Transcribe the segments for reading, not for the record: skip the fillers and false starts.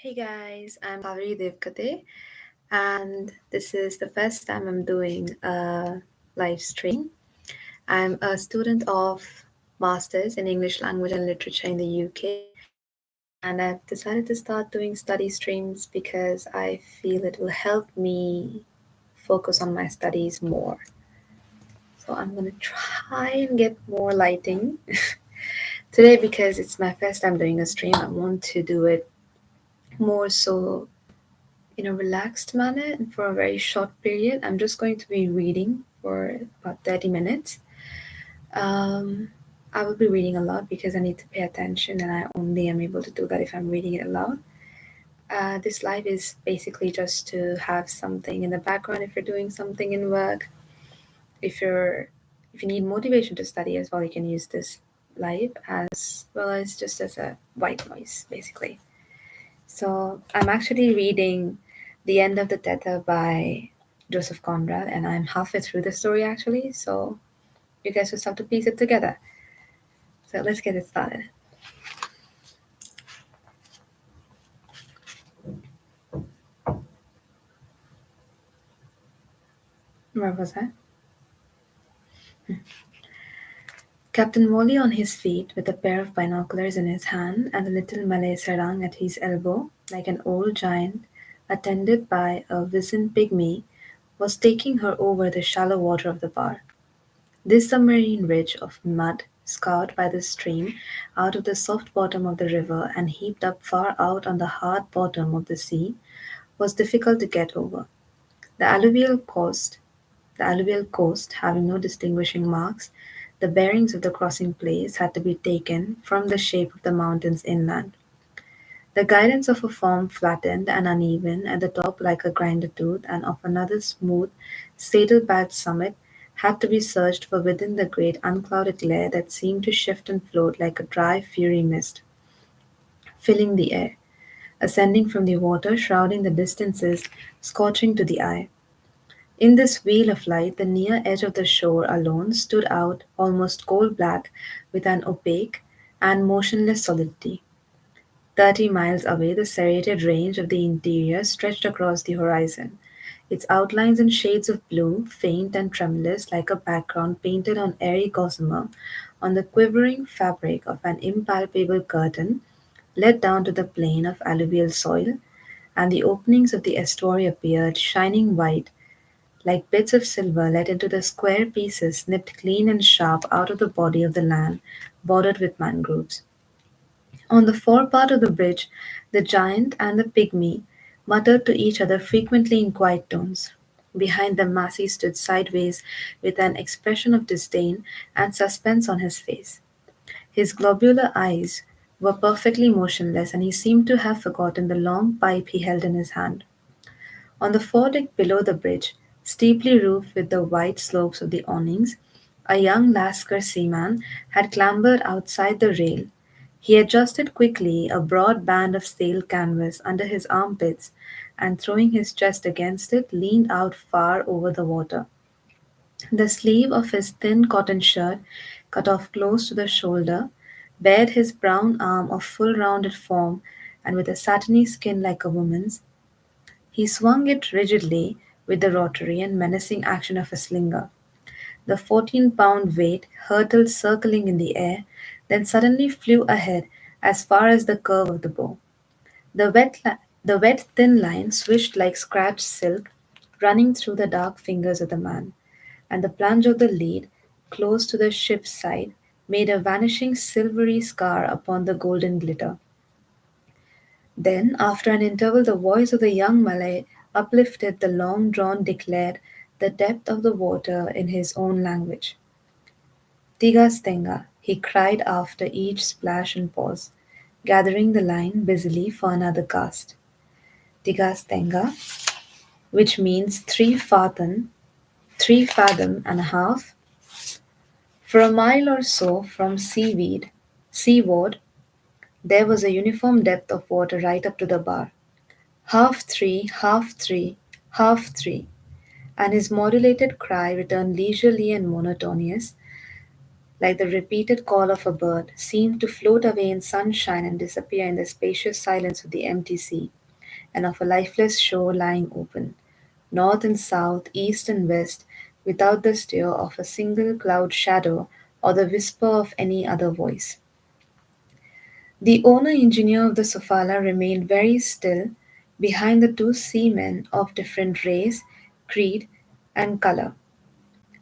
Hey guys, I'm Bhavri Devkate, and this is the first time I'm doing a live stream. I'm a student of Masters in English Language and Literature in the UK, and I've decided to start doing study streams because I feel it will help me focus on my studies more. So I'm gonna try and get more lighting today because it's my first time doing a stream. I want to do it more so in a relaxed manner and for a very short period. I'm just going to be reading for about 30 minutes. Um, I will be reading a lot because I need to pay attention, and I only am able to do that if I'm reading it aloud. This live is basically just to have something in the background if you're doing something in work. If you're if you need motivation to study as well, you can use this live as well as just as a white noise, basically. So I'm actually reading The End of the Tether by Joseph Conrad, and I'm halfway through the story actually. So you guys just have to piece it together. So let's get it started. Where was I? Captain Wally on his feet, with a pair of binoculars in his hand and the little Malay sarang at his elbow, like an old giant, attended by a wizened pygmy, was taking her over the shallow water of the bar. This submarine ridge of mud, scoured by the stream out of the soft bottom of the river and heaped up far out on the hard bottom of the sea, was difficult to get over. The alluvial coast, the alluvial coast having no distinguishing marks, the bearings of the crossing place had to be taken from the shape of the mountains inland. The guidance of a form flattened and uneven at the top like a grinder tooth, and of another smooth, saddle-backed summit had to be searched for within the great unclouded glare that seemed to shift and float like a dry fury mist, filling the air, ascending from the water, shrouding the distances, scorching to the eye. In this wheel of light, the near edge of the shore alone stood out almost coal-black with an opaque and motionless solidity. 30 miles away, the serrated range of the interior stretched across the horizon, its outlines in shades of blue, faint and tremulous like a background painted on airy gossamer on the quivering fabric of an impalpable curtain led down to the plain of alluvial soil, and the openings of the estuary appeared shining white like bits of silver let into the square pieces nipped clean and sharp out of the body of the land bordered with mangroves. On the forepart of the bridge, the giant and the pygmy muttered to each other frequently in quiet tones. Behind them, Massey stood sideways with an expression of disdain and suspense on his face. His globular eyes were perfectly motionless, and he seemed to have forgotten the long pipe he held in his hand. On the foredeck below the bridge, steeply roofed with the white slopes of the awnings, a young Lascar seaman had clambered outside the rail. He adjusted quickly a broad band of sail canvas under his armpits, and throwing his chest against it, leaned out far over the water. The sleeve of his thin cotton shirt, cut off close to the shoulder, bared his brown arm of full rounded form, and with a satiny skin like a woman's, he swung it rigidly with the rotary and menacing action of a slinger. The 14-pound weight hurtled circling in the air, then suddenly flew ahead as far as the curve of the bow. The wet thin line swished like scratched silk, running through the dark fingers of the man, and the plunge of the lead, close to the ship's side, made a vanishing silvery scar upon the golden glitter. Then, after an interval, the voice of the young Malay, uplifted the long drawn, declared the depth of the water in his own language. Tiga stenga, he cried after each splash and pause, gathering the line busily for another cast. Tiga stenga, which means 3 fathom and a half, for a mile or so from seaward, there was a uniform depth of water right up to the bar. Half three, half three, half three, and his modulated cry returned leisurely and monotonous, like the repeated call of a bird, seemed to float away in sunshine and disappear in the spacious silence of the empty sea, and of a lifeless shore lying open, north and south, east and west, without the stir of a single cloud shadow or the whisper of any other voice. The owner engineer of the Sofala remained very still behind the two seamen of different race, creed, and color.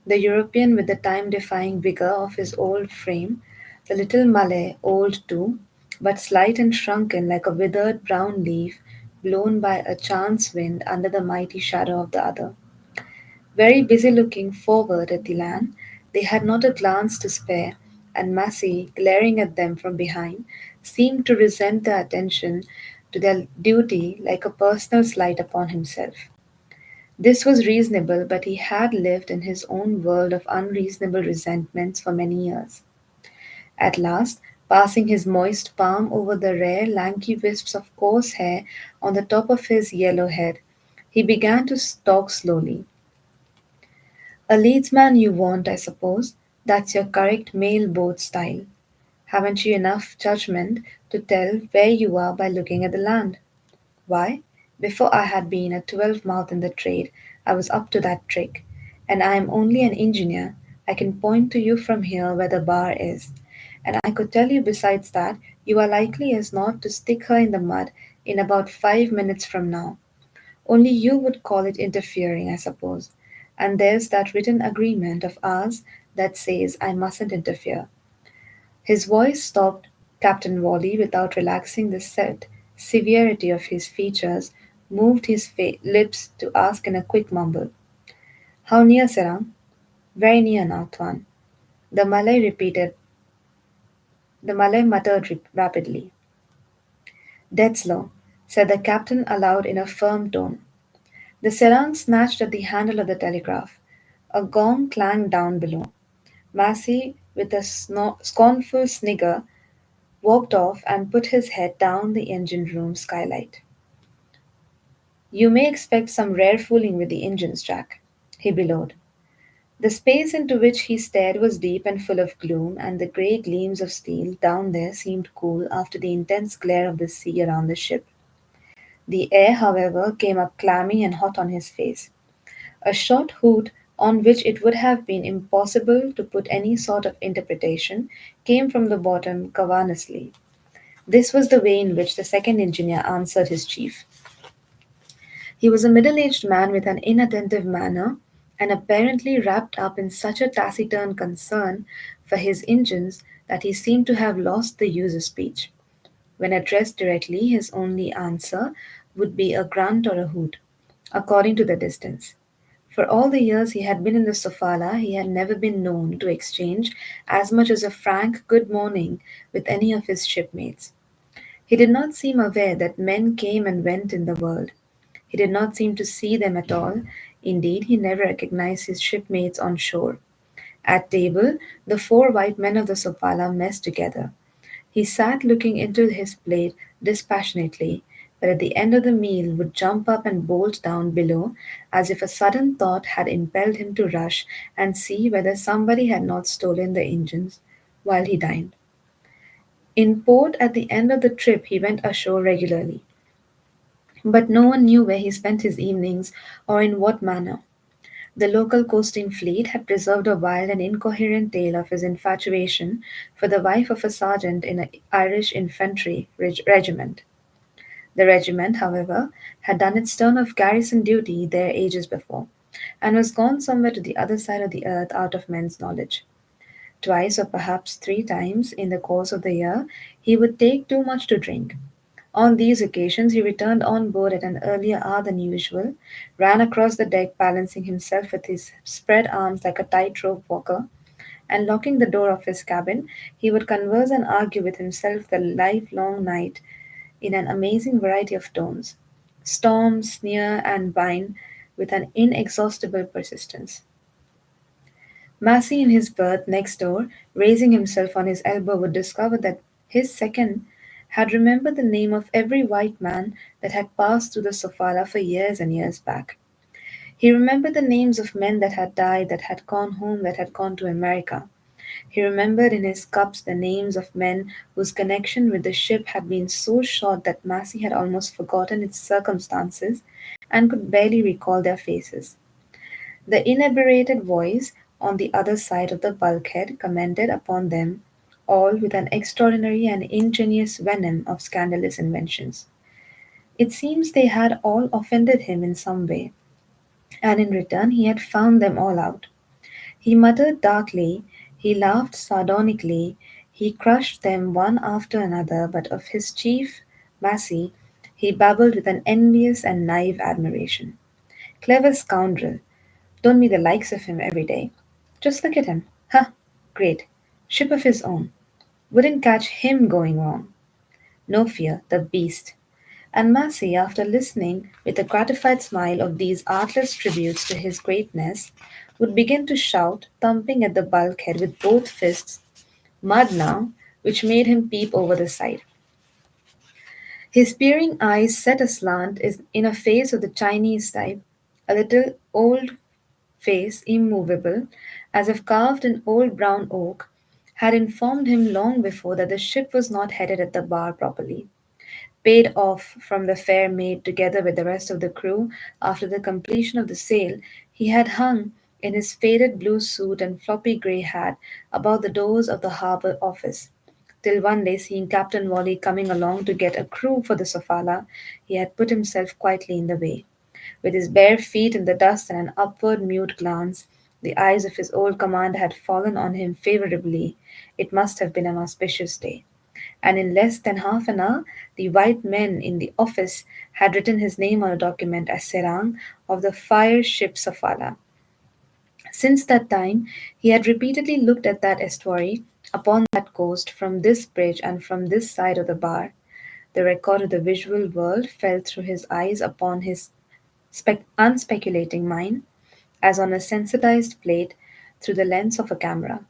The European with the time defying vigor of his old frame, the little Malay, old too, but slight and shrunken like a withered brown leaf blown by a chance wind under the mighty shadow of the other. Very busy looking forward at the land, they had not a glance to spare, and Massey, glaring at them from behind, seemed to resent their attention to their duty like a personal slight upon himself. This was reasonable, but he had lived in his own world of unreasonable resentments for many years. At last, passing his moist palm over the rare lanky wisps of coarse hair on the top of his yellow head, he began to talk slowly. A leadsman you want, I suppose. That's your correct mail boat style. Haven't you enough judgment to tell where you are by looking at the land? Why, before I had been a 12-mouth in the trade, I was up to that trick. And I am only an engineer. I can point to you from here where the bar is. And I could tell you besides that you are likely as not to stick her in the mud in about 5 minutes from now. Only you would call it interfering, I suppose. And there's that written agreement of ours that says I mustn't interfere. His voice stopped Captain Wally without relaxing the set severity of his features, moved his lips to ask in a quick mumble, "How near, Sarang?" "Very near now, Tuan." The Malay repeated. The Malay muttered rapidly. "Dead slow," said the captain aloud in a firm tone. The Serang snatched at the handle of the telegraph. A gong clanged down below. Massey, with a scornful snigger, walked off and put his head down the engine room skylight. "You may expect some rare fooling with the engines, Jack," he bellowed. The space into which he stared was deep and full of gloom, and the grey gleams of steel down there seemed cool after the intense glare of the sea around the ship. The air, however, came up clammy and hot on his face. A short hoot, on which it would have been impossible to put any sort of interpretation, came from the bottom cavernously. This was the way in which the second engineer answered his chief. He was a middle aged man with an inattentive manner, and apparently wrapped up in such a taciturn concern for his engines that he seemed to have lost the use of speech. When addressed directly, his only answer would be a grunt or a hoot, according to the distance. For all the years he had been in the Sofala, he had never been known to exchange as much as a frank good morning with any of his shipmates. He did not seem aware that men came and went in the world. He did not seem to see them at all. Indeed, he never recognized his shipmates on shore. At table, the four white men of the Sofala messed together. He sat looking into his plate dispassionately, but at the end of the meal would jump up and bolt down below as if a sudden thought had impelled him to rush and see whether somebody had not stolen the engines while he dined. In port at the end of the trip he went ashore regularly, but no one knew where he spent his evenings or in what manner. The local coasting fleet had preserved a wild and incoherent tale of his infatuation for the wife of a sergeant in an Irish infantry regiment. The regiment, however, had done its turn of garrison duty there ages before, and was gone somewhere to the other side of the earth out of men's knowledge. Twice or perhaps 3 times in the course of the year he would take too much to drink. On these occasions he returned on board at an earlier hour than usual, ran across the deck balancing himself with his spread arms like a tightrope walker, and locking the door of his cabin, he would converse and argue with himself the livelong night in an amazing variety of tones, storm, sneer, and whine with an inexhaustible persistence. Massey in his berth next door, raising himself on his elbow, would discover that his second had remembered the name of every white man that had passed through the Sofala for years and years back. He remembered the names of men that had died, that had gone home, that had gone to America. He remembered in his cups the names of men whose connection with the ship had been so short that Massey had almost forgotten its circumstances and could barely recall their faces. The inebriated voice on the other side of the bulkhead commented upon them all with an extraordinary and ingenious venom of scandalous inventions. It seems they had all offended him in some way, and in return he had found them all out. He muttered darkly, he laughed sardonically, he crushed them one after another, but of his chief, Massey, he babbled with an envious and naive admiration. Clever scoundrel! Don't meet the likes of him every day. Just look at him. Huh! Great. Ship of his own. Wouldn't catch him going wrong. No fear, the beast. And Massey, after listening with a gratified smile of these artless tributes to his greatness, would begin to shout, thumping at the bulkhead with both fists, mud now, which made him peep over the side. His peering eyes set aslant is in a face of the Chinese type, a little old face, immovable, as if carved in old brown oak, had informed him long before that the ship was not headed at the bar properly. Paid off from the fare made together with the rest of the crew after the completion of the sail, he had hung in his faded blue suit and floppy grey hat about the doors of the harbour office, till one day seeing Captain Wally coming along to get a crew for the Sofala, he had put himself quietly in the way. With his bare feet in the dust and an upward mute glance, the eyes of his old commander had fallen on him favourably. It must have been an auspicious day. And in less than half an hour, the white men in the office had written his name on a document as Serang of the fire ship Safala. Since that time, he had repeatedly looked at that estuary, upon that coast, from this bridge and from this side of the bar. The record of the visual world fell through his eyes upon his unspeculating mind, as on a sensitized plate through the lens of a camera.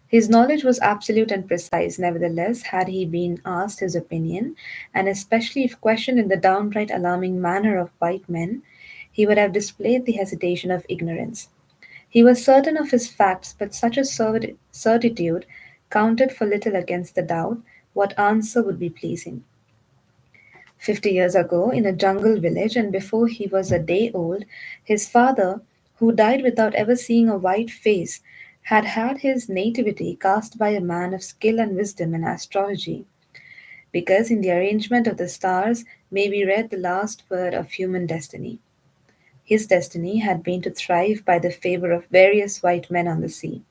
His knowledge was absolute and precise, nevertheless, had he been asked his opinion, and especially if questioned in the downright alarming manner of white men, he would have displayed the hesitation of ignorance. He was certain of his facts, but such a certitude counted for little against the doubt what answer would be pleasing. 50 years ago, in a jungle village, and before he was a day old, his father, who died without ever seeing a white face, had had his nativity cast by a man of skill and wisdom in astrology, because in the arrangement of the stars may be read the last word of human destiny. His destiny had been to thrive by the favor of various white men on the sea.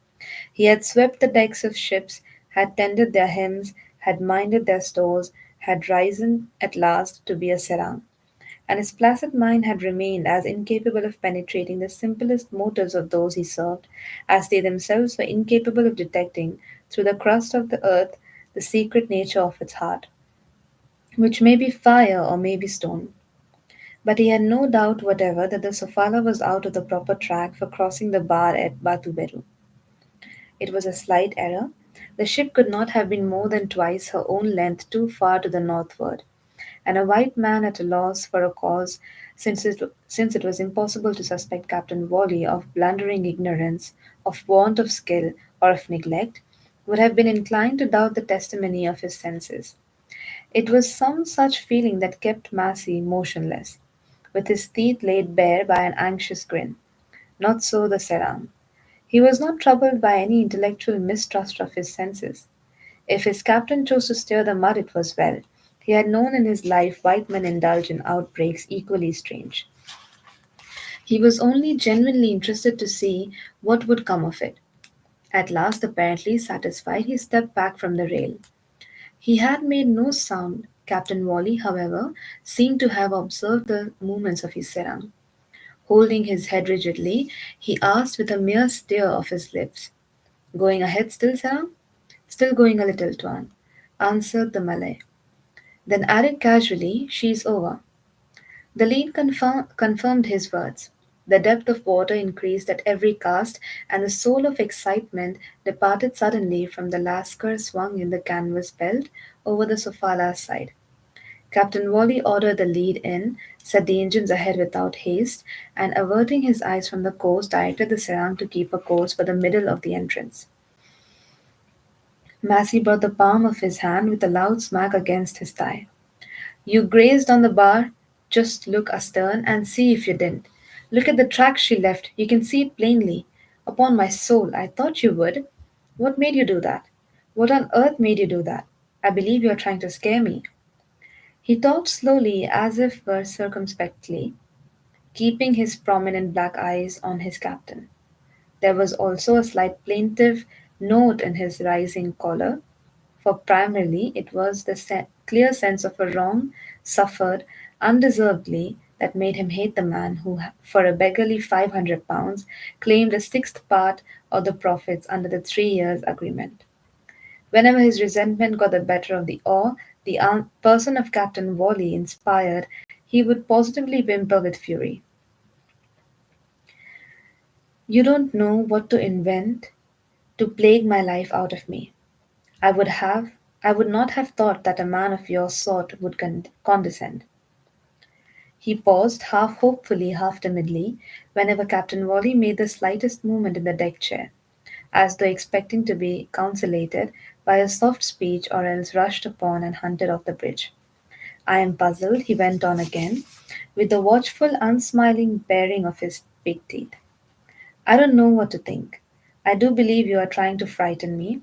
He had swept the decks of ships, had tended their hems, had minded their stores, had risen at last to be a serang, and his placid mind had remained as incapable of penetrating the simplest motives of those he served as they themselves were incapable of detecting through the crust of the earth the secret nature of its heart, which may be fire or may be stone. But he had no doubt whatever that the Sofala was out of the proper track for crossing the bar at Batuberu. It was a slight error. The ship could not have been more than twice her own length too far to the northward, and a white man at a loss for a cause, since it was impossible to suspect Captain Wally of blundering ignorance, of want of skill, or of neglect, would have been inclined to doubt the testimony of his senses. It was some such feeling that kept Massey motionless, with his teeth laid bare by an anxious grin. Not so the Serang. He was not troubled by any intellectual mistrust of his senses. If his captain chose to stir the mud, it was well. He had known in his life white men indulge in outbreaks equally strange. He was only genuinely interested to see what would come of it. At last, apparently satisfied, he stepped back from the rail. He had made no sound. Captain Wally, however, seemed to have observed the movements of his serang. Holding his head rigidly, he asked with a mere stir of his lips, "Going ahead still, serang?" "Still going a little, Tuan," answered the Malay. Then added casually, "She's over." The lead confirmed his words. The depth of water increased at every cast, and the soul of excitement departed suddenly from the lascar swung in the canvas belt over the Sofala's side. Captain Wally ordered the lead in, set the engines ahead without haste, and averting his eyes from the coast, directed the Serang to keep a course for the middle of the entrance. Massey brought the palm of his hand with a loud smack against his thigh. You grazed on the bar. Just look astern and see if you didn't. Look at the track she left. You can see it plainly. Upon my soul, I thought you would. What made you do that? What on earth made you do that? I believe you are trying to scare me. He talked slowly, as if were circumspectly, keeping his prominent black eyes on his captain. There was also a slight plaintive note in his rising color, for primarily it was the clear sense of a wrong suffered undeservedly that made him hate the man who, for a beggarly £500, claimed a sixth part of the profits under the 3 years agreement. Whenever his resentment got the better of the awe the person of Captain Wally inspired, he would positively whimper with fury. You don't know what to invent to plague my life out of me. I would have I would not have thought that a man of your sort would condescend. He paused, half hopefully, half timidly, whenever Captain Wally made the slightest movement in the deck chair, as though expecting to be conciliated by a soft speech or else rushed upon and hunted off the bridge. I am puzzled, he went on again, with the watchful, unsmiling baring of his big teeth. I don't know what to think. I do believe you are trying to frighten me.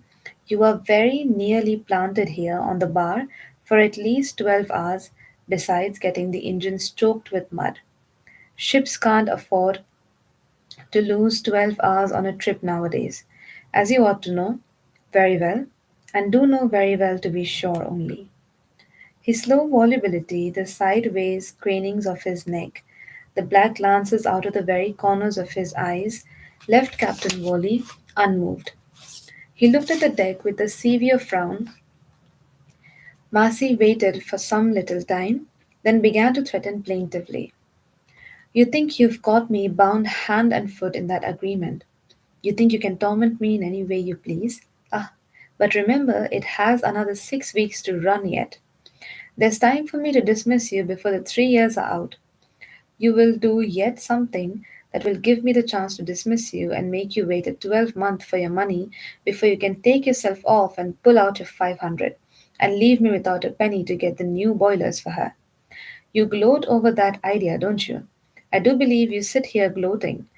You are very nearly planted here on the bar for at least 12 hours, besides getting the engines choked with mud. Ships can't afford to lose 12 hours on a trip nowadays, as you ought to know very well, and do know very well to be sure only. His slow volubility, the sideways cranings of his neck, the black glances out of the very corners of his eyes, left Captain Wally unmoved. He looked at the deck with a severe frown. Marcy waited for some little time, then began to threaten plaintively. You think you've got me bound hand and foot in that agreement. You think you can torment me in any way you please. Ah, but remember, it has another 6 weeks to run yet. There's time for me to dismiss you before the 3 years are out. You will do yet something that will give me the chance to dismiss you and make you wait a 12 month for your money before you can take yourself off and pull out your 500 and leave me without a penny to get the new boilers for her. You gloat over that idea, don't you? I do believe you sit here gloating.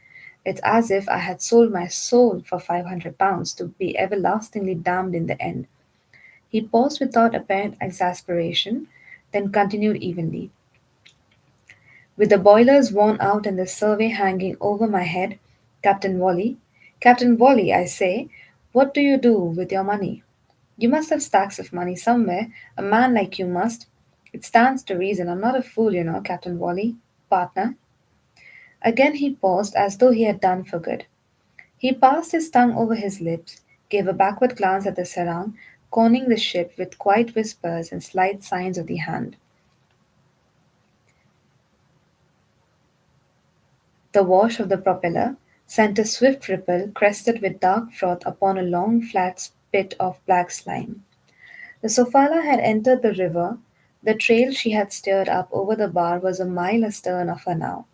It's as if I had sold my soul for £500 to be everlastingly damned in the end. He paused without apparent exasperation, then continued evenly. With the boilers worn out and the survey hanging over my head, Captain Wally, I say, what do you do with your money? You must have stacks of money somewhere, a man like you must. It stands to reason I'm not a fool, Captain Wally, partner. Again he paused as though he had done for good. He passed his tongue over his lips, gave a backward glance at the sarang, conning the ship with quiet whispers and slight signs of the hand. The wash of the propeller sent a swift ripple crested with dark froth upon a long flat spit of black slime. The Sofala had entered the river. The trail she had steered up over the bar was a mile astern of her now.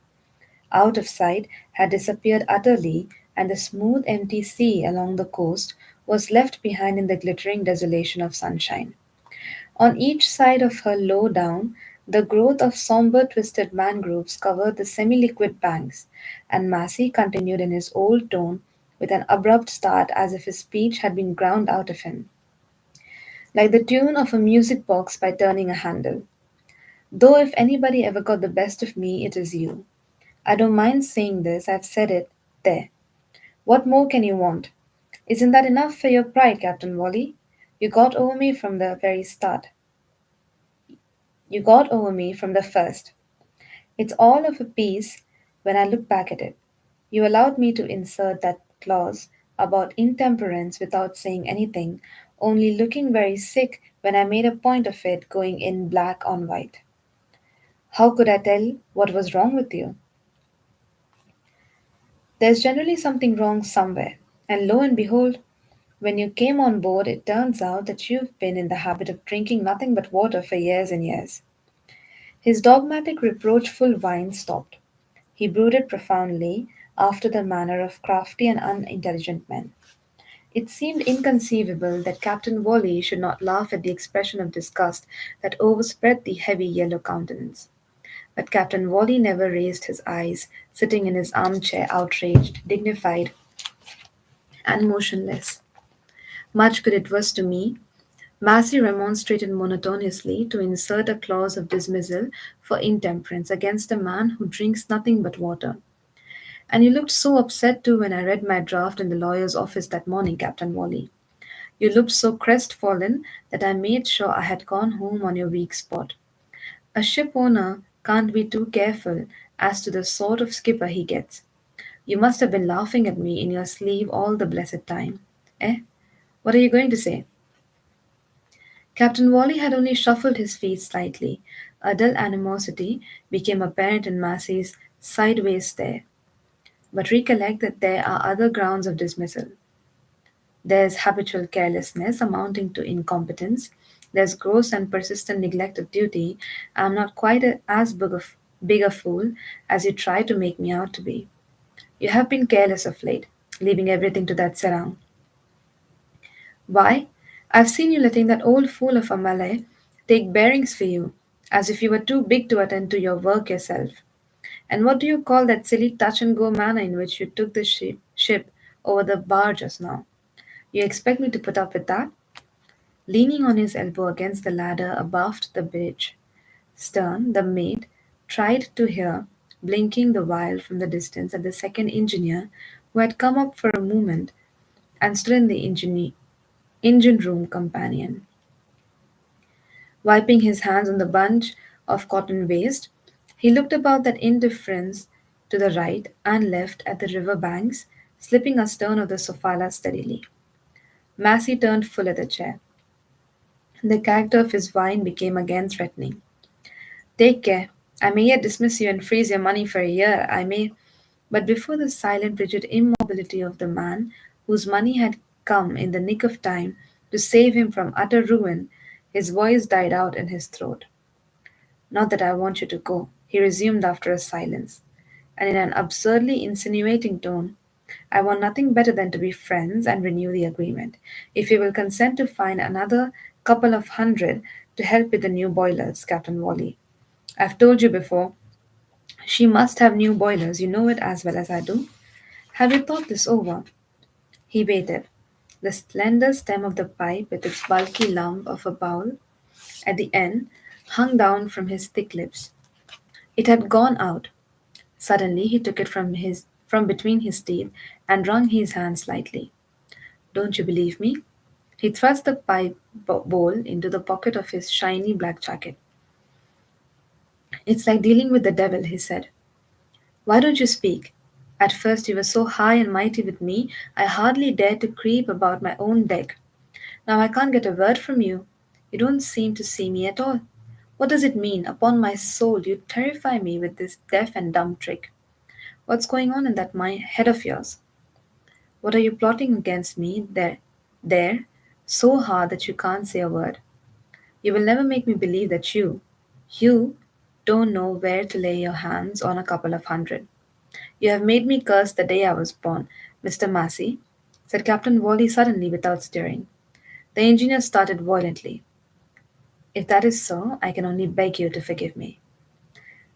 Out of sight had disappeared utterly, and the smooth empty sea along the coast was left behind in the glittering desolation of sunshine. On each side of her low down, the growth of sombre twisted mangroves covered the semi-liquid banks, and Massey continued in his old tone with an abrupt start as if his speech had been ground out of him, like the tune of a music box by turning a handle. Though if anybody ever got the best of me, it is you. I don't mind saying this, I've said it. There. What more can you want? Isn't that enough for your pride, Captain Wally? You got over me from the very start. You got over me from the first. It's all of a piece when I look back at it. You allowed me to insert that clause about intemperance without saying anything, only looking very sick when I made a point of it going in black on white. How could I tell what was wrong with you? There's generally something wrong somewhere. And lo and behold, when you came on board, it turns out that you've been in the habit of drinking nothing but water for years and years. His dogmatic, reproachful whine stopped. He brooded profoundly, after the manner of crafty and unintelligent men. It seemed inconceivable that Captain Wally should not laugh at the expression of disgust that overspread the heavy yellow countenance. But Captain Wally never raised his eyes, sitting in his armchair, outraged, dignified, and motionless. Much good it was to me. Massey remonstrated monotonously to insert a clause of dismissal for intemperance against a man who drinks nothing but water. And you looked so upset too when I read my draft in the lawyer's office that morning, Captain Wally. You looked so crestfallen that I made sure I had gone home on your weak spot. A ship owner can't be too careful as to the sort of skipper he gets. You must have been laughing at me in your sleeve all the blessed time. Eh? What are you going to say? Captain Wally had only shuffled his feet slightly. A dull animosity became apparent in Massey's sideways stare. But recollect that there are other grounds of dismissal. There's habitual carelessness amounting to incompetence. There's gross and persistent neglect of duty. I'm not quite as big a fool as you try to make me out to be. You have been careless of late, leaving everything to that Sarang. Why? I've seen you letting that old fool of a Malay take bearings for you, as if you were too big to attend to your work yourself. And what do you call that silly touch and go manner in which you took the ship over the bar just now? You expect me to put up with that? Leaning on his elbow against the ladder abaft the bridge, Stern, the mate, tried to hear, blinking the while from the distance at the second engineer, who had come up for a moment and stood in the engine room companion. Wiping his hands on the bunch of cotton waste, he looked about that indifference to the right and left at the river banks, slipping astern of the Sofala steadily. Massey turned full at the chair. The character of his wine became again threatening. Take care. I may yet dismiss you and freeze your money for a year. I may. But before the silent, rigid immobility of the man whose money had come in the nick of time to save him from utter ruin, his voice died out in his throat. Not that I want you to go, he resumed after a silence, and in an absurdly insinuating tone. I want nothing better than to be friends and renew the agreement. If you will consent to find another couple of hundred to help with the new boilers, Captain Wally. I've told you before, she must have new boilers. You know it as well as I do. Have you thought this over? He waited. The slender stem of the pipe, with its bulky lump of a bowl at the end, hung down from his thick lips. It had gone out. Suddenly he took it from between his teeth and wrung his hand slightly. Don't you believe me? He thrust the pipe bowl into the pocket of his shiny black jacket. It's like dealing with the devil, he said. Why don't you speak? At first you were so high and mighty with me, I hardly dared to creep about my own deck. Now I can't get a word from you. You don't seem to see me at all. What does it mean? Upon my soul, you terrify me with this deaf and dumb trick. What's going on in that head of yours? What are you plotting against me there, so hard that you can't say a word? You will never make me believe that you don't know where to lay your hands on a couple of hundred. You have made me curse the day I was born, Mr. Massey, said Captain Wally suddenly without stirring. The engineer started violently. If that is so, I can only beg you to forgive me.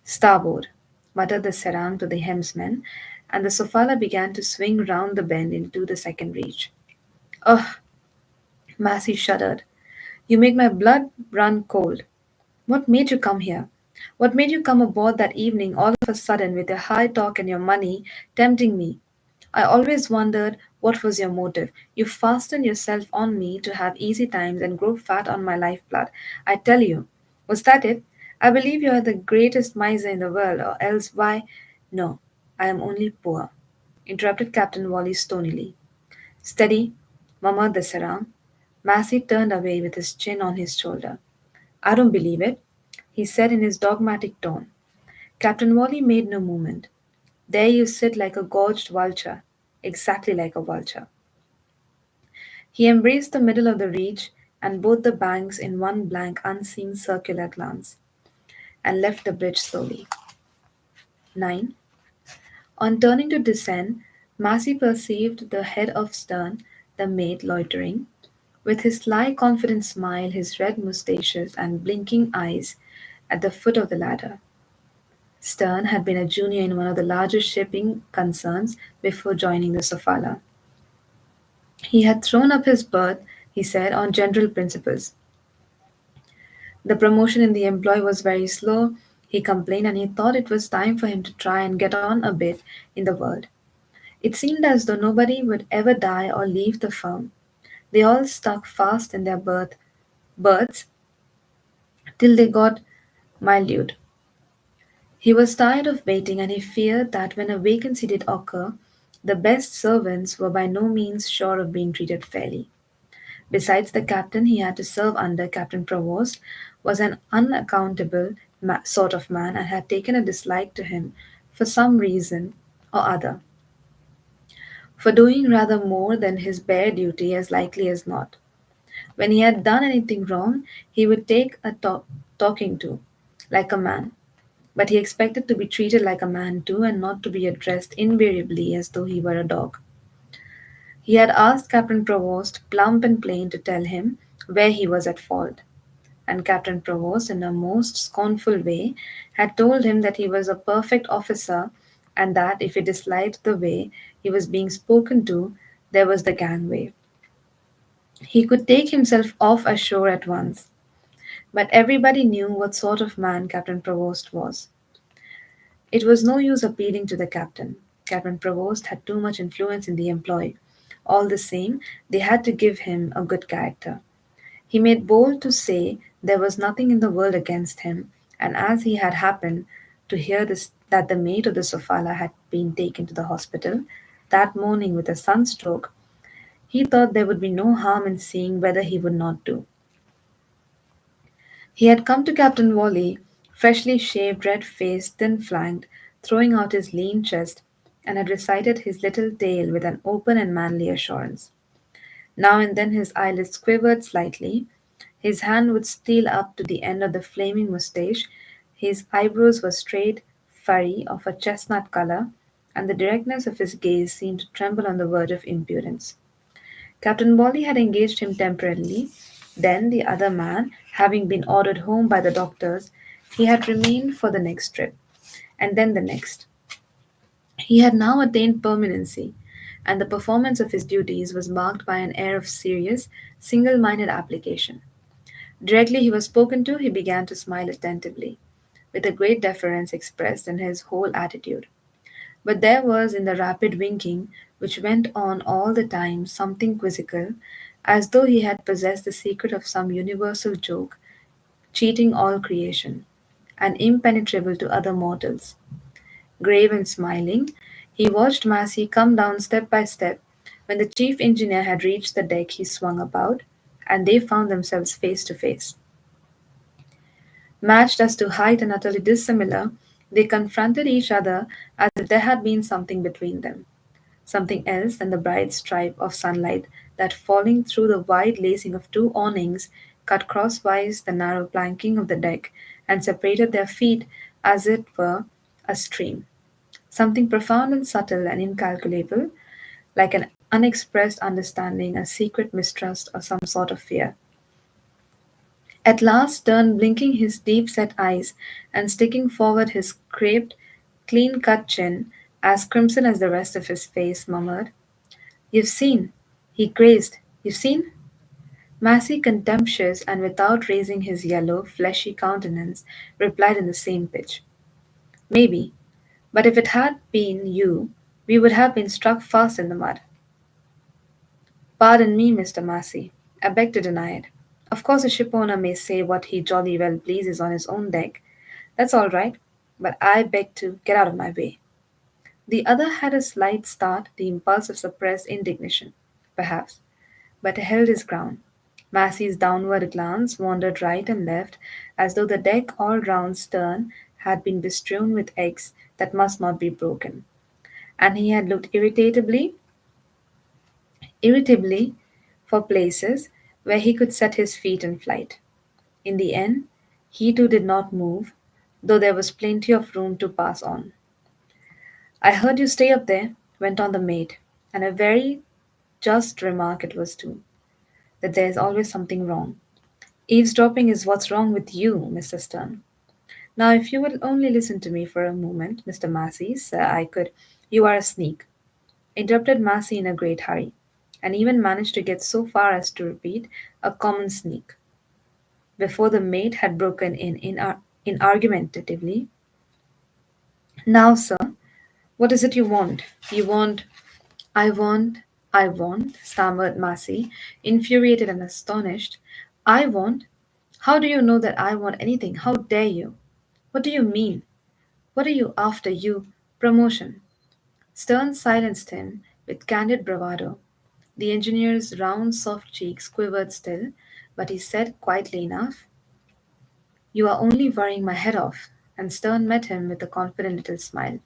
Starboard, muttered the serang to the helmsman, and the Sofala began to swing round the bend into the second reach. Ugh! Massey shuddered. You make my blood run cold. What made you come here? What made you come aboard that evening all of a sudden with your high talk and your money tempting me? I always wondered what was your motive. You fastened yourself on me to have easy times and grow fat on my lifeblood. I tell you. Was that it? I believe you are the greatest miser in the world, or else why? No, I am only poor, interrupted Captain Wally stonily. Steady, murmured the serang. Massey turned away with his chin on his shoulder. I don't believe it, he said in his dogmatic tone. Captain Wally made no movement. There you sit like a gorged vulture, exactly like a vulture. He embraced the middle of the reach and both the banks in one blank, unseeing circular glance, and left the bridge slowly. 9. On turning to descend, Massey perceived the head of stern the mate loitering, with his sly, confident smile, his red moustaches, and blinking eyes at the foot of the ladder. Stern had been a junior in one of the largest shipping concerns before joining the Sofala. He had thrown up his berth, he said, on general principles. The promotion in the employ was very slow, he complained, and he thought it was time for him to try and get on a bit in the world. It seemed as though nobody would ever die or leave the firm. They all stuck fast in their berths till they got mildewed. He was tired of waiting, and he feared that when a vacancy did occur, the best servants were by no means sure of being treated fairly. Besides the captain he had to serve under, Captain Provost was an unaccountable sort of man and had taken a dislike to him for some reason or other, for doing rather more than his bare duty as likely as not. When he had done anything wrong, he would take a talking to, like a man. But he expected to be treated like a man too, and not to be addressed invariably as though he were a dog. He had asked Captain Provost, plump and plain, to tell him where he was at fault, and Captain Provost, in a most scornful way, had told him that he was a perfect officer, and that if he disliked the way he was being spoken to, there was the gangway. He could take himself off ashore at once. But everybody knew what sort of man Captain Provost was. It was no use appealing to the captain. Captain Provost had too much influence in the employ. All the same, they had to give him a good character. He made bold to say there was nothing in the world against him, and as he had happened to hear that the mate of the Sofala had been taken to the hospital that morning with a sunstroke, he thought there would be no harm in seeing whether he would not do. He had come to Captain Wally, freshly shaved, red faced, thin flanked, throwing out his lean chest, and had recited his little tale with an open and manly assurance. Now and then his eyelids quivered slightly, his hand would steal up to the end of the flaming moustache, his eyebrows were straight, furry, of a chestnut color, and the directness of his gaze seemed to tremble on the verge of impudence. Captain Wally had engaged him temporarily. Then, the other man having been ordered home by the doctors, he had remained for the next trip, and then the next. He had now attained permanency, and the performance of his duties was marked by an air of serious, single minded application. Directly he was spoken to, he began to smile attentively, with a great deference expressed in his whole attitude. But there was in the rapid winking, which went on all the time, something quizzical, as though he had possessed the secret of some universal joke, cheating all creation, and impenetrable to other mortals. Grave and smiling, he watched Massey come down step by step. When the chief engineer had reached the deck, he swung about, and they found themselves face to face. Matched as to height and utterly dissimilar, they confronted each other as if there had been something between them, something else than the bright stripe of sunlight that, falling through the wide lacing of two awnings, cut crosswise the narrow planking of the deck and separated their feet as it were a stream. Something profound and subtle and incalculable, like an unexpressed understanding, a secret mistrust, or some sort of fear. At last, Stern, blinking his deep set eyes and sticking forward his scraped, clean cut chin, as crimson as the rest of his face, murmured, "You've seen." He grazed, "You've seen?" Massey, contemptuous and without raising his yellow, fleshy countenance, replied in the same pitch, "Maybe, but if it had been you, we would have been struck fast in the mud." "Pardon me, Mr. Massey. I beg to deny it. Of course a shipowner may say what he jolly well pleases on his own deck. That's all right. But I beg to get out of my way." The other had a slight start, the impulse of suppressed indignation, perhaps, but held his ground. Massey's downward glance wandered right and left, as though the deck all round stern had been bestrewn with eggs that must not be broken, and he had looked irritably for places where he could set his feet in flight. In the end, he too did not move, though there was plenty of room to pass on. "I heard you stay up there," went on the mate, "and a very just remark it was too, that there is always something wrong. Eavesdropping is what's wrong with you, Mr. Stern. Now, if you will only listen to me for a moment, Mr. Massey, sir, I could. You are a sneak, interrupted Massey in a great hurry, and even managed to get so far as to repeat, a common sneak, before the mate had broken in argumentatively. Now, sir, what is it you want? You want I want, I want, stammered Massey, infuriated and astonished. I want? How do you know that I want anything? How dare you? What do you mean? What are you after, you? Promotion. Stern silenced him with candid bravado. The engineer's round, soft cheeks quivered still, but he said quietly enough, "You are only worrying my head off." And Stern met him with a confident little smile.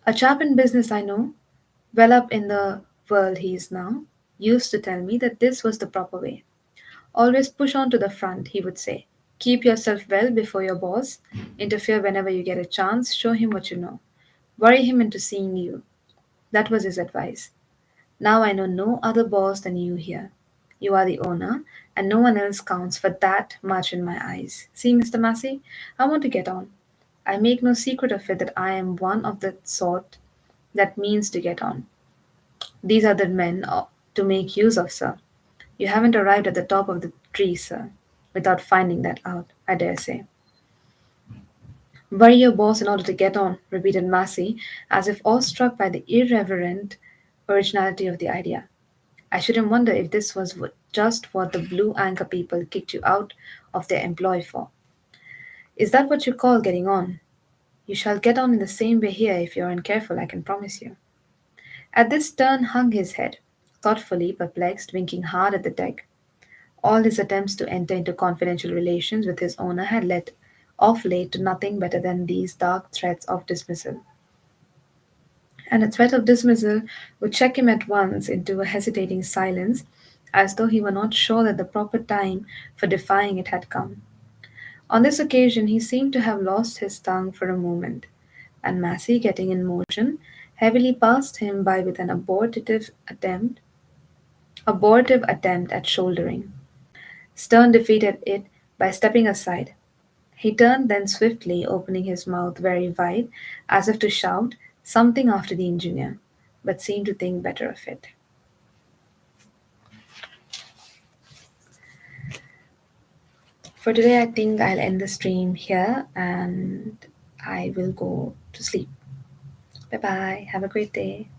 A chap in business I know, well up in the world he is now, used to tell me that this was the proper way. Always push on to the front, he would say. Keep yourself well before your boss. Interfere whenever you get a chance. Show him what you know. Worry him into seeing you. That was his advice. Now I know no other boss than you here. You are the owner, and no one else counts for that much in my eyes. See, Mr. Massey, I want to get on. I make no secret of it that I am one of the sort that means to get on. These are the men to make use of, sir. You haven't arrived at the top of the tree, sir, without finding that out, I dare say. Worry your boss in order to get on, repeated Massey, as if awestruck by the irreverent originality of the idea. I shouldn't wonder if this was just what the blue anchor people kicked you out of their employ for. Is that what you call getting on? You shall get on in the same way here if you aren't careful, I can promise you. At this Stern hung his head, thoughtfully perplexed, winking hard at the deck. All his attempts to enter into confidential relations with his owner had led of late to nothing better than these dark threats of dismissal. And a threat of dismissal would check him at once into a hesitating silence, as though he were not sure that the proper time for defying it had come. On this occasion he seemed to have lost his tongue for a moment, and Massey, getting in motion, heavily passed him by with an abortive attempt at shouldering. Stern defeated it by stepping aside. He turned then swiftly, opening his mouth very wide, as if to shout something after the engineer, but seemed to think better of it. For today, I think I'll end the stream here and I will go to sleep. Bye bye. Have a great day.